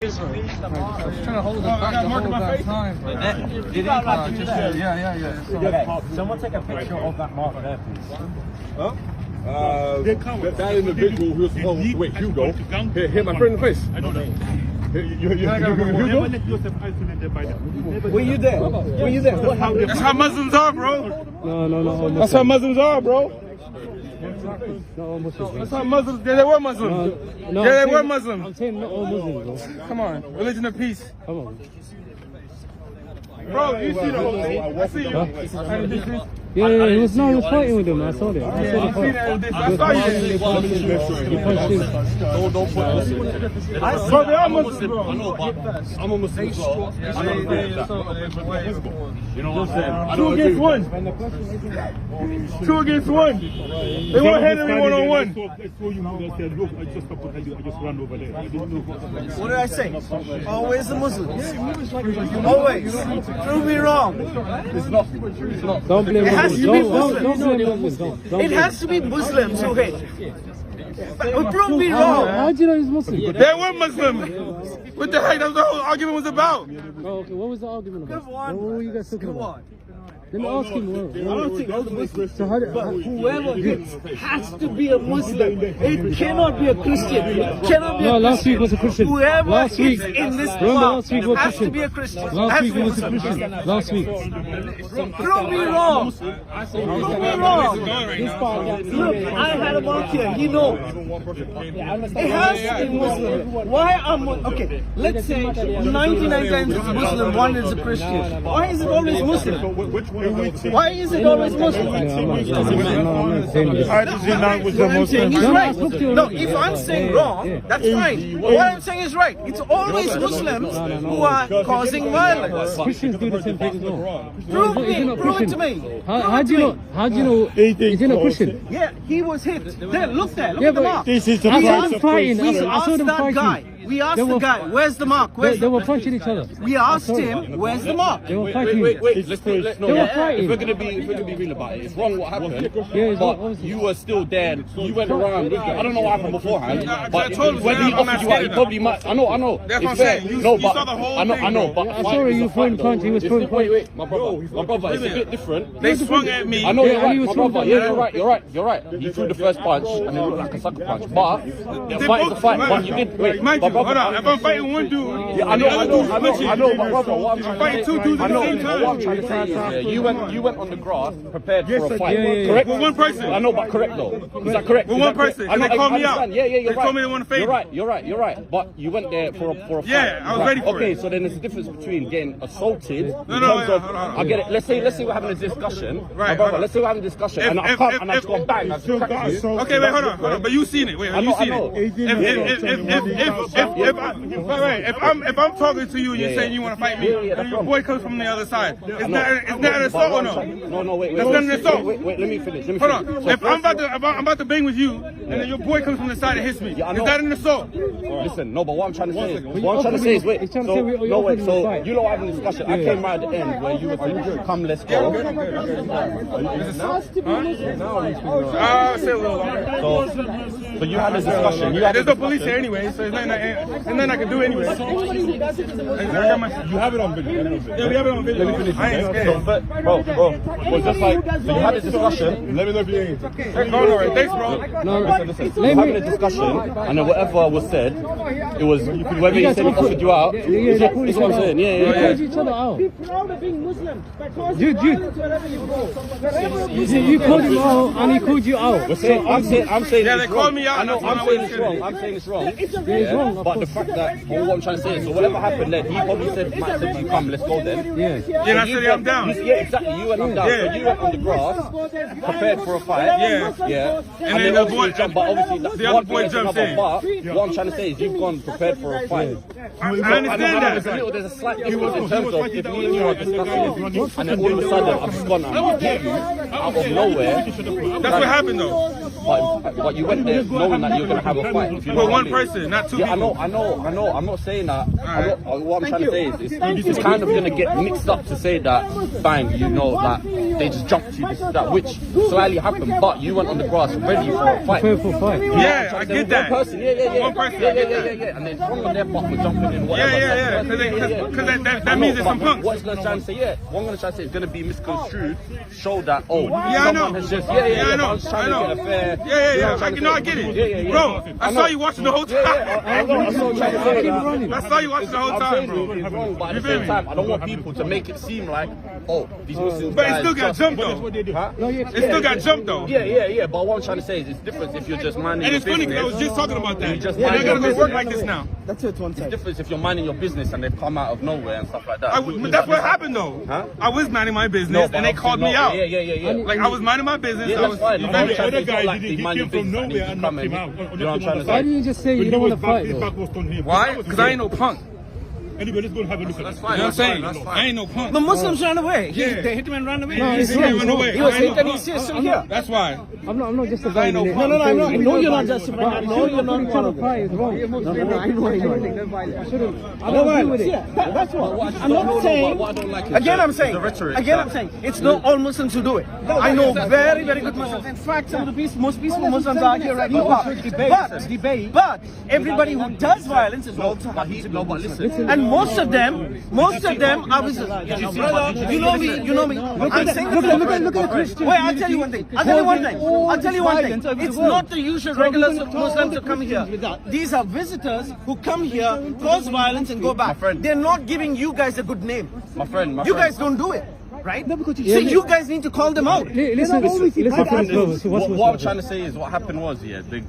I was trying to hold it back the whole damn time. Yeah. Someone take a picture of that mark there, please. Huh? That individual who was supposed to wait, Hugo, hit my friend in the face. I don't know. Hugo? Were you there? Were you there? That's how Muslims are, bro. No. That's how Muslims are, bro. No, Muslims. That's how Muslims. Yeah, they were Muslims. No, Yeah, they were Muslims. I'm saying not all Muslims, bro. Come on, religion of peace. Come on. Bro, you see the whole thing. I see you. Yeah, he was fighting with him. I saw it. I saw the fight. I saw you. He punched him. Don't put us in. Bro, they are Muslims, bro. I know, but I'm a Muslim as well. I don't agree with that. You know what I'm saying? 2 against 1. 2 against 1. They won't handle me one-on-one. What did I say? Always the Muslims. Always. Prove me wrong. It's not. Don't blame It has Muslims. to be Don't blame Muslims. Muslims. Don't It has to be Muslims who hate. But prove me wrong. How do you know he's Muslim? They were Muslims. What the heck? That's what the whole argument was about. Oh, okay. What was the argument about? Come on. What were you guys talking Come about? on. Let me ask him. I don't think all the Muslims. So how But whoever hits has to be a Muslim. It cannot be a Christian. It cannot be a No, last Christian. week was a Christian. Whoever Last hits week. in this Remember park last week was has to Christian. be a Christian. Last Has week to be was a Muslim. Christian. Last week. Prove me wrong. Prove me wrong. Look, I had a mark here. You know. It has to be Muslim. Why am okay? Let's say 99 times it's Muslim, 1 is a Christian. Why is it always Muslim? Why is it always Muslim? I'm not saying this. What I'm saying is right. No, if I'm saying wrong, that's fine. But what I'm saying is right. It's always Muslims who are causing violence. Christians do the same thing as well. Prove Is he me. not Prove it Christian? to me. How do you know? How do you know? Is he not Christian? Yeah, he was hit. There, look there. Look Yeah, at the but mark. this is the I saw them fighting. We I saw asked them that fighting. guy. We asked the guy, where's the mark? They were punching each other. We asked him, where's the mark? They were fighting. Wait. Let's They were fighting. If we're gonna be real about it, it's wrong what happened. Yeah, it's wrong, But obviously. you were still there. You went around with them. I don't know what happened beforehand. But told you, when he I'm not offered you out, he scared probably might. I know. That's what I'm It's fair. saying. You No, saw but the whole I know. thing. But I saw you throwing punch. He was throwing punch. Wait, my brother. It's a bit different. They swung at me. I know Yeah, you're and right, he my was throwing brother. that. Yeah, you're right. He threw the first punch and it looked like a sucker punch. But the fight is a fight. But you did wait. Mind my you, brother, hold on. If I'm fighting one dude, yeah, I know, but brother, what I'm trying fighting to 2 say, dudes I at the know, same but what I'm time. trying to say is, you went on the grass prepared for a fight, yeah. correct? With one person. I know, but correct though. Is that correct? With Is one that correct? person. I know, They called I me out. understand. Yeah, you're They right. told me they want to fade. You're right. But you went there for a fight. Yeah, I was ready for Okay, it. so then there's a difference between getting assaulted in No, terms yeah, of, hold on. I get it. Let's say we're having a discussion, Right, my brother. hold on. Let's say we're having a discussion, and I come and I just go bang. I just crack you. Okay, wait, hold on. But you seen it. Wait, I you know, I seen know. it. If I'm talking to you and you're saying you want to fight me, Yeah, and your boy comes from the other side, isn't that an assault But or what no? I'm trying- No, wait. That's not an assault. Wait, let me finish. Hold on. So If I'm first- about to bang with you, and then your boy comes from the side and hits me, Yeah, I is know. that an assault? Listen, no, but what I'm trying to say is, He's wait. trying to So, say we no, wait, offered him a so fight. you lot having a discussion. I came right at the end where you were come, let's go. Say a little longer. So you had a discussion. There's no police here anyway, so there's nothing I can do anyway. You have it on video. Yeah, we have it on video. Let me finish. I ain't scared. Bro, well, just like, so you had a discussion. Let me know if you ain't. Hey, go on, thanks, bro. No, Listen, we're having a discussion, and then whatever was said, it was, whether he said he offered you out, is what I'm saying. They Yeah. called each other out. proud of being Muslim. Dude. Wherever you go. Wherever you go. You called him out and he called you out. I'm saying Yeah, they it's called wrong. me out, I know, that's what I'm I saying was it's wrong. saying. I'm saying it's wrong. It's a it's wrong, of But the course. fact that, what I'm trying to say is, so whatever happened then, he probably might have said to you, come, let's go then. Yeah. Yeah, and I said, yeah, I'm down. Yeah, exactly. You went on down. Yeah. So you went on the grass, prepared for a fight. Yeah. And then then the obviously boy- you jump, but obviously that's the other one boy thing is jumps another. in. But what I'm trying to say is, you've gone prepared for a fight. I I know understand there's a slight difference in terms of if me and you are discussing, and then all of a sudden I've just gone and hit you out of nowhere. That's what happened though. but you went there knowing that you're gonna have a fight. If you know For what I one mean. person, not two Yeah, people. I know. I'm not saying that. What I'm trying to say is, it's kind of gonna get mixed up to say that, fine, you know, that they just jumped you, this, that, which slightly happened, but you went on the grass ready for a fight. Fair for fight. Yeah, I get that. One person, yeah. One person, I get that. Yeah. And then someone on their part for jumping in, whatever. Yeah. Because that means it's some punks. What it's gonna try and say, what I'm gonna try to say is gonna be misconstrued, show that, I know. someone has just, I know. I was trying to get a fair. I get it. Bro, I saw you watching the whole time. I know, that's what I'm trying to say. I saw you watching the whole I'm time, saying bro. it's wrong, but at You the feel same me? time, I don't want people to make it seem like, these Muslims But it guys still got just- jumped though. Huh? It still got jumped though. Yeah. But what I'm trying to say is, it's different if you're just minding And your it's funny business. because I was just talking about that. You just Yeah, mind they your gotta make business. work like this now. That's it, one It's side. different if you're minding your business and they've come out of nowhere and stuff like that. But that's what happened though. Huh? I was minding my business and they called me out. Yeah. Like I was minding my business. Yeah, I that's was, fine. you I'm feel not me? trying to other guy say like didn't- they he mind your came from business and nowhere they and come knocked in. him out. You know what I'm trying to Why say? didn't you just say you don't want to fight though? Why? Because I ain't no punk. Anyway, let's go and have a look at That's it. fine. You know what I'm That's saying? fine. I ain't no punk. The Muslims ran away. Yeah. They hit him and ran away. No, it's He wrong, run away. He was I ain't hit and no he's punk. still here. That's why. I'm not just a I ain't no guy. punk. No, I know you're not justifying. I know you're not Each one other of them. fight is wrong. I don't agree with it. That's what. What I just I'm don't not know, saying. what I don't like is Again, the- I'm saying. the rhetoric Again, that- I'm saying. It's not all Muslims who do it. I know very, very good Muslims. In fact, some of the most peaceful Muslims are here right now. But everybody who does violence is also happy to be Muslim. And most of them are Muslims. You know me. I'm saying Look at the Christians. Wait, I'll tell you one thing. It's not the usual regular Muslims who come here. These are visitors who come here, cause violence and go back. friend. They're not giving you guys a good name. My friend. You guys don't do it, right? So you guys need to call them out. Listen, bro. So What I'm trying to say is what happened was,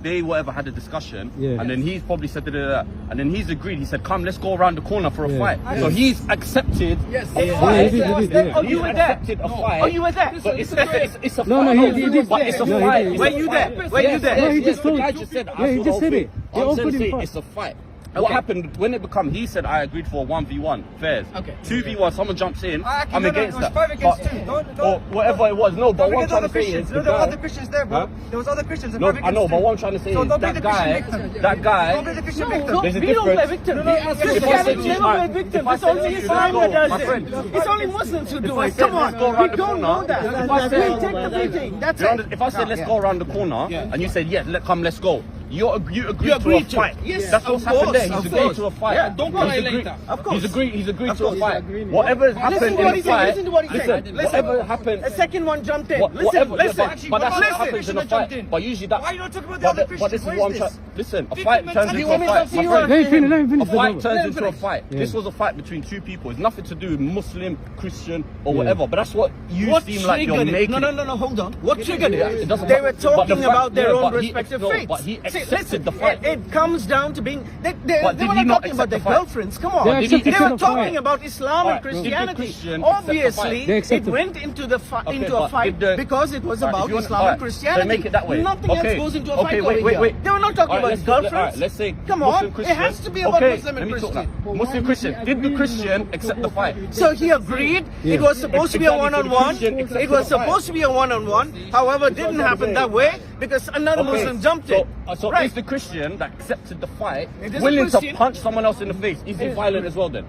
they whatever had a discussion, Yeah. and then he's probably said that, and then he's agreed. He said, "Come, let's go around the corner for a Yeah. fight." So he's accepted a Yeah, fight. he did, yeah. Oh, you were there. Accepted a fight. Oh, you were there. But it's a fight. No, he did. But it's a No, he fight. did. Were you there? Were you there? No, he Yes, just the told- guy just said. Yeah, he just said it. He I'm offered saying him fight. it's a fight. What happened when it become? He said I agreed for 1v1 fairs. Okay. 2v1, someone jumps in. I'm no, against it was that. 5 against But- 2. Don't- or whatever it was. No, but what I'm trying to say is there the were guy- other Christians there, bro. Huh? There was other Christians. No, I know, but what I'm trying to say So is don't be that the Christian guy, victim. that guy. Don't be the Christian victim. No, There's a we don't play difference. victim. If I said Christianity to you, never play victim. if I It's said only to you, Islam no, that does my it. friend, It's only Muslims who do I it. said, Come on, let's go we around the don't know corner. that. If I We said- take the beating. That's You it. understand? If I said let's go around the corner and you said come, let's go. You agreed to a agreed to fight. it. Yes, That's of what's happened course, there. He's of agreed course. to a fight. Yeah, don't He's violate agreed- that. Of course. He's agreed to a fight. Whatever has happened Listen to in what the he said. fight. Listen to what he said. Listen, whatever happened. A second one jumped in. Whatever, Listen. but that's Actually, what what happens in a Christian jumped fight. in? But usually that. Why you don't talk about the other But this Christians? is What what I'm is trying. this? Listen, a Victim fight turns mentality. into a fight. My friend. Let him finish A fight the turns into a fight. This was a fight between two people. It's nothing to do with Muslim, Christian, or whatever. But that's what you What seem like you're triggered it? making. No, hold on. What triggered It it? doesn't They matter. were But the talking fact- about their yeah, own but he- respective no, faiths. but he See, accepted listen, the fight. It comes down to being. They But were did he not not talking about accept their the fight? girlfriends. Come on. They They accepted were the talking fight. about Islam Alright, and did the Christianity. Christian accept the Obviously, fight? They it accepted. went into the Okay, into a but fight did the- because it was Alright, about if you want- Islam alright, and Christianity. so make it that way. Nothing Okay. else goes into a Okay, fight wait, over wait, here. wait. They were not talking Alright, about alright, girlfriends. let's say Come Muslim on, Christian. it has to be about Okay, Muslim let and me talk Christian. now. Muslim Christian. Did the Christian accept the fight? So he agreed. It was supposed to be a Exactly, so the one-on-one. Christian accepted It was the fight. supposed to be a one-on-one. However, it didn't happen that way because another Muslim jumped in. So Right. is the Christian that accepted the fight It is a willing to Christian. punch someone else in the face? Is he violent as well then?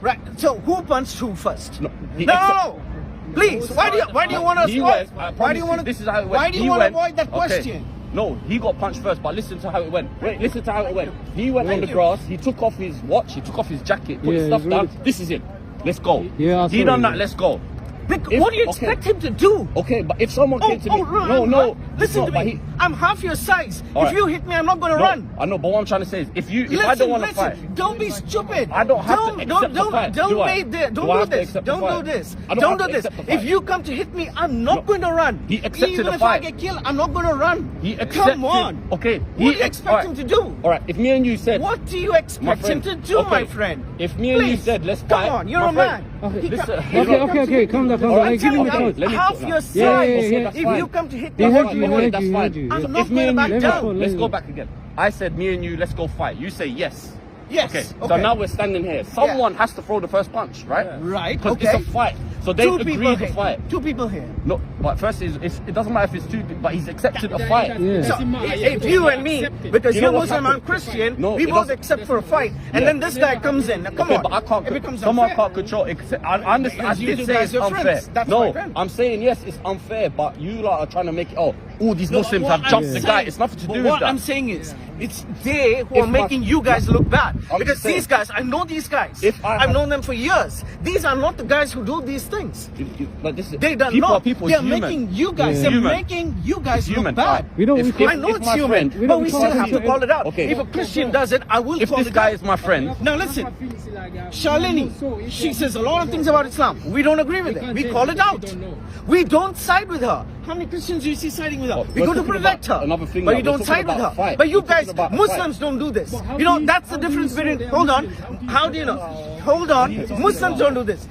Right. So who punched who first? No, he No. accept- Please. Why do you want to He avoid? went, I Why do promise you want to? This is how it went. Why do you He want to went- avoid that okay. question? No, he got punched first, but listen to how it went. Wait, listen to how it went. He went on the grass, he took off his watch, he took off his jacket, put his Yeah, stuff he's down. really- This is it. Let's go. Yeah, I he saw done it, that, yeah. let's go. If- What do you okay. expect him to do? Okay, but if someone came to me, no, Listen no, to but me. I'm half your size. All If right. you hit me, I'm not going to no, run. I know, but what I'm trying to say is, if I don't want to fight, Don't be stupid. I don't have to accept the fight, Don't do I? wait there. Do I Don't have do to this. accept the Don't do fight? this. I don't Don't have do to this. accept the If fight. you come to hit me, I'm not going to run. He accepted Even the if fight. I get killed, I'm not going to run. he accepted. Come on. Okay. What do you expect him to do? All right. If me and you said, What do you my expect him friend, to do, okay, my friend? If me and you Please. said, let's Come fight. on, you're my a friend, man. He listen, can't- Okay, calm down. All right, Like, give him I'm a telling chance. you, Let me half talk now. your Yeah, size. that's If fine. you come to hit He me, heard I'm you, not he going heard to- That's you, he fine. heard you. I'm If not me going and back you, down. let's go back again. I said, me and you, let's go fight. You say yes. Yes. Okay. So now we're standing here. Someone has to throw the first punch, right? Right, Because okay. it's a fight. So they Two people agreed to here. fight. 2 people here. No, but first it doesn't matter if it's 2 people, but he's accepted a fight. Yeah. So if you and me, because You you're know what's Muslim, I'm happened? Christian, No, we it both doesn't- accept for a fight, and Yeah. then this guy comes in. Now, come Okay, on, but I can't. it becomes Someone unfair. can't control it. I understand. I You did two say guys it's are unfair. friends. That's my No, friend. I'm saying yes, it's unfair. But you lot are trying to make it. Oh, all these Muslims have jumped the guy. It's nothing to do with What that. I'm saying is, it's they who are If my- making you guys look bad. I'm Because just saying- these guys, I know these guys. If I I've have- known them for years. These are not the guys who do these things. But this is They don't people know. are people. They It's are human. making you guys. Yeah. They're Human. making you guys Human. look bad. We don't. If- we if- can't- I know if it's my human, friend- we but don't we talk still have to about call it out. Okay. If a Christian does it, I will If call this it guy out. is my friend, Now listen, Shalini, she says a lot of things about Islam. We don't agree with it. We call it out. We don't side with her. How many Christians do you see siding with her? Oh, We we're go to talking protect her. about another thing But now. you We're don't talking side with about her. fight. But you We're talking guys, about Muslims fight. don't do this. how You know, do you- that's the how do difference you between, say- hold on. How do you know? Hold on. Muslims don't do this.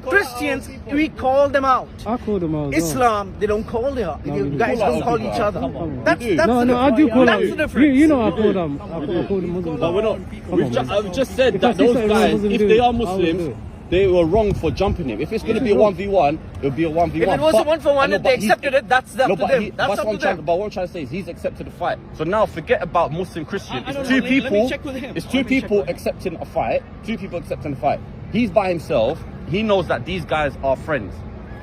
Christians, we call them out. I call them out. as well. Islam, they don't call her. No, You we do. guys Call don't out call people each out. other. Come on. That's No, the no, I do call That's them. the difference. You know I call them. I call them Muslims. but we're not. Come on, man. I've just said If that I see those something guys, Muslim if do, they are I will do Muslims, it. they were wrong for jumping him. If it's going to be a 1v1, it'll be a 1v1. If it was a But- 1-for-1, I know, if they but he- accepted it, that's up No, to but them. he- That's that's up what to I'm trying. them. But what I'm trying to say is he's accepted the fight. So now forget about Muslim Christian. I don't It's know. two Let me people. check with him. It's Let two me check people with him. accepting a fight. Two people accepting a fight. He's by himself. He knows that these guys are friends.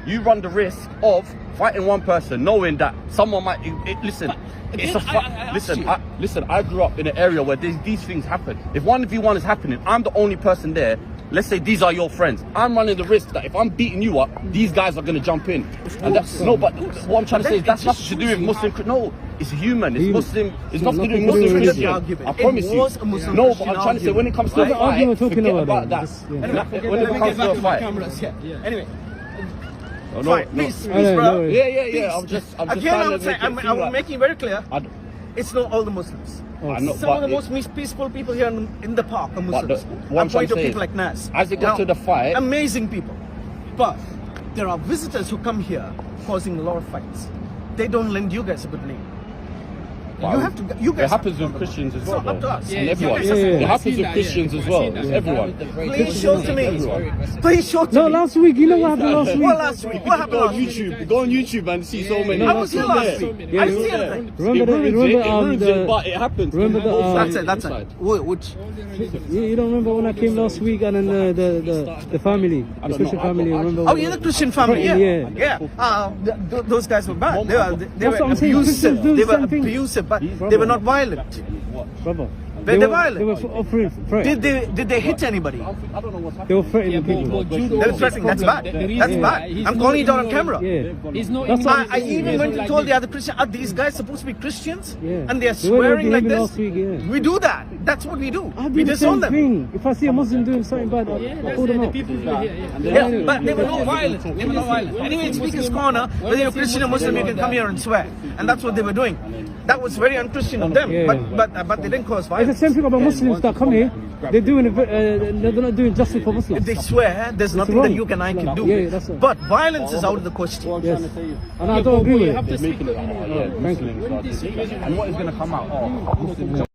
You run the risk of fighting one person, knowing that someone might. Listen, it's a I asked you. listen. I grew up in an area where these things happen. If 1v1 is happening, I'm the only person there. Let's say these are your friends. I'm running the risk that if I'm beating you up, these guys are going to jump in. And that's no, but what I'm trying to say is that's nothing to do with Muslim. No, it's human. It's Muslim. It's nothing to do with Muslim It's Christian. an argument. I promise It was a you. Muslim No, but Christian I'm trying to say when it comes to Right? a fight, Argument talking forget about about that. that. Just, yeah. When it Let me comes get to a back to fight. cameras here. Anyway, No, fine, no. please, no, please, no bro. worries. Yeah. I'm just Again, trying to I'm saying, make it feel I'm like- making very clear. I- It's not all the Muslims. I know, Some of the but most peaceful people here in the park are Muslims. what I'm I'm trying pointing to to say people is, like Nas. as it got to the fight- amazing people. But there are visitors who come here causing a lot of fights. They don't lend you guys a good name. Well, You have to. You guys It happens have with to Christians as So well. up to though. us. And everyone. Yeah, yeah, It yeah. happens with Christians as well. It's everyone. Please show to me. Please show to No, me. last week. You know what happened last week? What last week? What happened Go on last week? YouTube. Go on YouTube and see so many. I was here last week. Yeah, I you see were anything. Remember the, It ruins it, but it happens. remember the, That's it. That's it. Which? you don't remember when I came last week and then the family, the Christian family. Remember? Oh, yeah, the Christian family. Yeah, Yeah. Those guys were bad. They were That's what I'm saying. abusive. Christians do They the were same thing. abusive, but they were not violent. Brother. They're were violent. They were offering threat. Did they hit anybody? I don't know what's happening. They were threatening people. They were threatening. That's bad. That's bad. I'm calling it out on camera. Yeah. He's not That's what I even went and told the other Christian, are these guys supposed to be Christians? Yeah. And they're The way they were swearing like behaving this. last week, yeah. We do that. That's what we do. I do We the disown same them. thing. If I see a Muslim doing something bad, I call them out. people who are here. Yeah, but they were not violent. They were not violent. Anyway, in Speaker's Corner, whether you're Christian or Muslim, you can come here and swear. And that's what they were doing. That was very unchristian of them. Yeah. But they didn't cause It's the violence. same thing about Muslims that come here. They're doing they're not doing justice for Muslims. If they swear, there's nothing wrong. that you and I can do. Yeah, that's right. But violence is out of the question. Yes. And I don't agree with have it. to speak. Making it, yeah, Thank you. Muslims are- and what is going to come out? Oh, Muslims